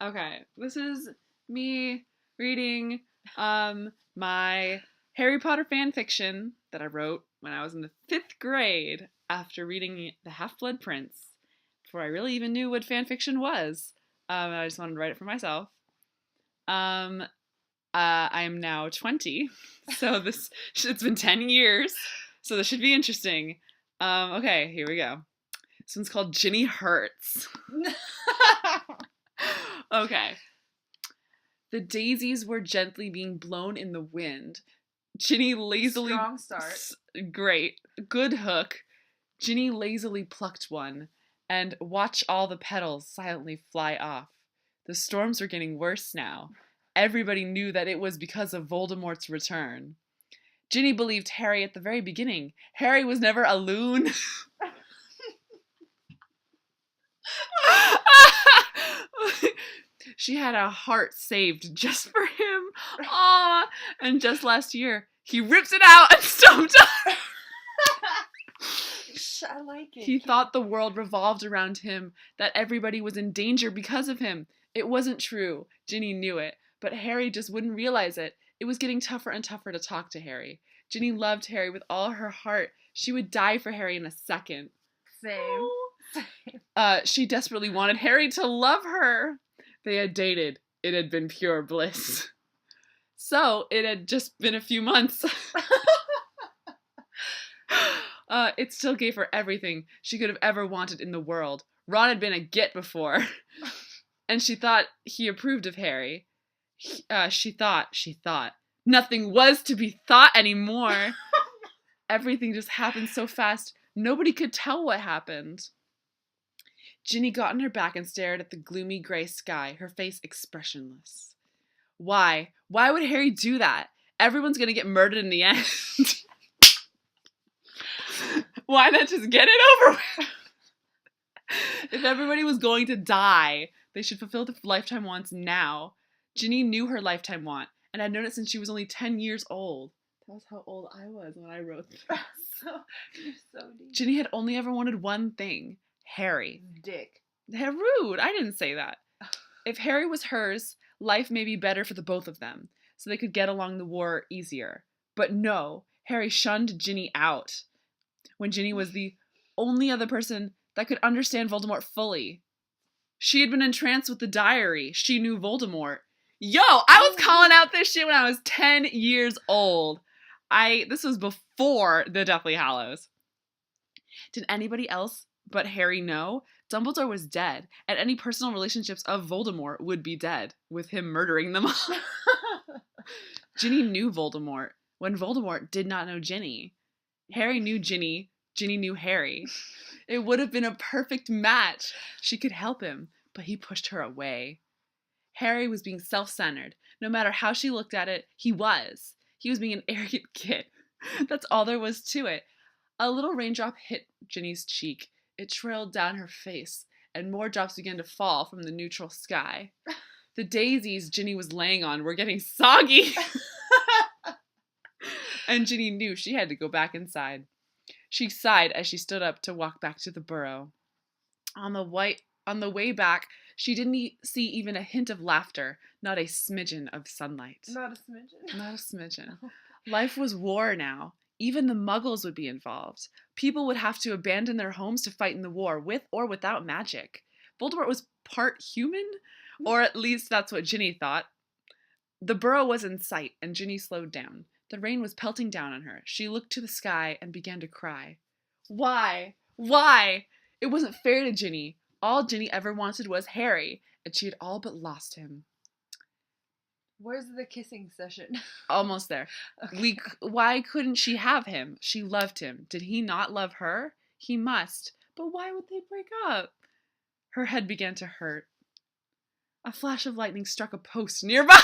Okay, this is me reading my Harry Potter fan fiction that I wrote when I was in the 5th grade after reading The Half-Blood Prince before I really even knew what fan fiction was. I just wanted to write it for myself. I am now 20, so it's been 10 years, so this should be interesting. Okay, here we go. This one's called Ginny Hurts. Okay. The daisies were gently being blown in the wind. Ginny lazily... Strong start. Great. Good hook. Ginny lazily plucked one, and watched all the petals silently fly off. The storms were getting worse now. Everybody knew that it was because of Voldemort's return. Ginny believed Harry at the very beginning. Harry was never a loon. She had a heart saved just for him. Aww. And just last year, he ripped it out and stomped on. I like it. He thought the world revolved around him, that everybody was in danger because of him. It wasn't true. Ginny knew it, but Harry just wouldn't realize it. It was getting tougher and tougher to talk to Harry. Ginny loved Harry with all her heart. She would die for Harry in a second. Same. She desperately wanted Harry to love her. They had dated. It had been pure bliss. So, it had just been a few months. It still gave her everything she could have ever wanted in the world. Ron had been a git before. And she thought he approved of Harry. She thought. Nothing was to be thought anymore. Everything just happened so fast, nobody could tell what happened. Ginny got on her back and stared at the gloomy gray sky, her face expressionless. Why? Why would Harry do that? Everyone's gonna get murdered in the end. Why not just get it over with? If everybody was going to die, they should fulfill the lifetime wants now. Ginny knew her lifetime want, and had known it since she was only 10 years old. That was how old I was when I wrote this. You're so deep. Ginny had only ever wanted one thing. Harry. Dick. Rude. I didn't say that. If Harry was hers, life may be better for the both of them, so they could get along the war easier. But no, Harry shunned Ginny out. When Ginny was the only other person that could understand Voldemort fully. She had been entranced with the diary. She knew Voldemort. Yo, I was calling out this shit when I was 10 years old. This was before the Deathly Hallows. Did anybody else but Harry know? Dumbledore was dead, and any personal relationships of Voldemort would be dead, with him murdering them all. Ginny knew Voldemort, when Voldemort did not know Ginny. Harry knew Ginny, Ginny knew Harry. It would have been a perfect match. She could help him, but he pushed her away. Harry was being self-centered. No matter how she looked at it, he was. He was being an arrogant kid. That's all there was to it. A little raindrop hit Ginny's cheek. It trailed down her face, and more drops began to fall from the neutral sky. The daisies Ginny was laying on were getting soggy. And Ginny knew she had to go back inside. She sighed as she stood up to walk back to the burrow. On the way back, she didn't see even a hint of laughter, not a smidgen of sunlight. Not a smidgen. Not a smidgen. Life was war now. Even the Muggles would be involved. People would have to abandon their homes to fight in the war, with or without magic. Voldemort was part human, or at least that's what Ginny thought. The burrow was in sight, and Ginny slowed down. The rain was pelting down on her. She looked to the sky and began to cry. Why? Why? It wasn't fair to Ginny. All Ginny ever wanted was Harry, and she had all but lost him. Where's the kissing session? Almost there. Okay. Why couldn't she have him? She loved him. Did he not love her? He must. But why would they break up? Her head began to hurt. A flash of lightning struck a post nearby.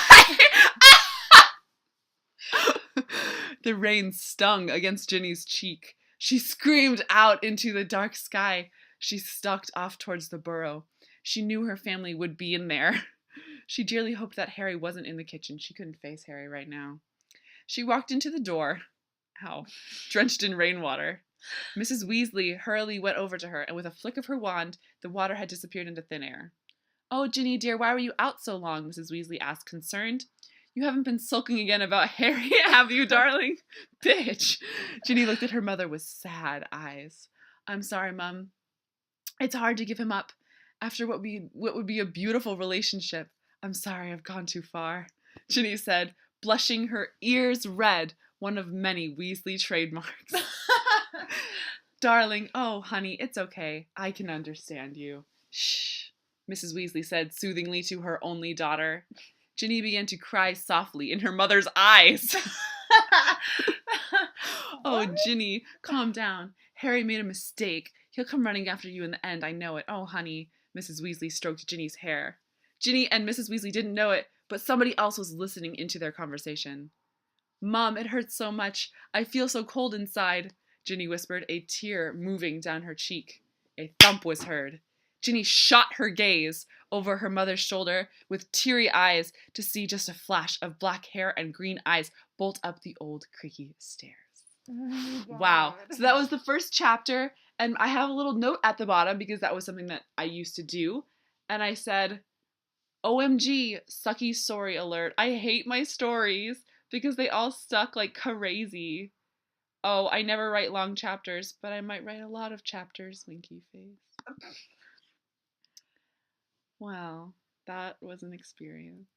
The rain stung against Ginny's cheek. She screamed out into the dark sky. She stalked off towards the burrow. She knew her family would be in there. She dearly hoped that Harry wasn't in the kitchen. She couldn't face Harry right now. She walked into the door, drenched in rainwater. Mrs. Weasley hurriedly went over to her, and with a flick of her wand, the water had disappeared into thin air. Oh, Ginny dear, why were you out so long? Mrs. Weasley asked, concerned. You haven't been sulking again about Harry, have you, darling? Bitch. Ginny looked at her mother with sad eyes. I'm sorry, Mum. It's hard to give him up after what would be a beautiful relationship. I'm sorry I've gone too far, Ginny said, blushing her ears red, one of many Weasley trademarks. Darling, oh, honey, it's okay. I can understand you. Shh, Mrs. Weasley said soothingly to her only daughter. Ginny began to cry softly in her mother's eyes. Oh, Ginny, calm down. Harry made a mistake. He'll come running after you in the end, I know it. Oh, honey, Mrs. Weasley stroked Ginny's hair. Ginny and Mrs. Weasley didn't know it, but somebody else was listening into their conversation. Mom, it hurts so much. I feel so cold inside, Ginny whispered, a tear moving down her cheek. A thump was heard. Ginny shot her gaze over her mother's shoulder with teary eyes to see just a flash of black hair and green eyes bolt up the old creaky stairs. Oh, Wow. So that was the first chapter, and I have a little note at the bottom because that was something that I used to do. And I said, OMG, sucky story alert. I hate my stories because they all stuck like crazy. Oh, I never write long chapters, but I might write a lot of chapters, winky face. Wow, that was an experience.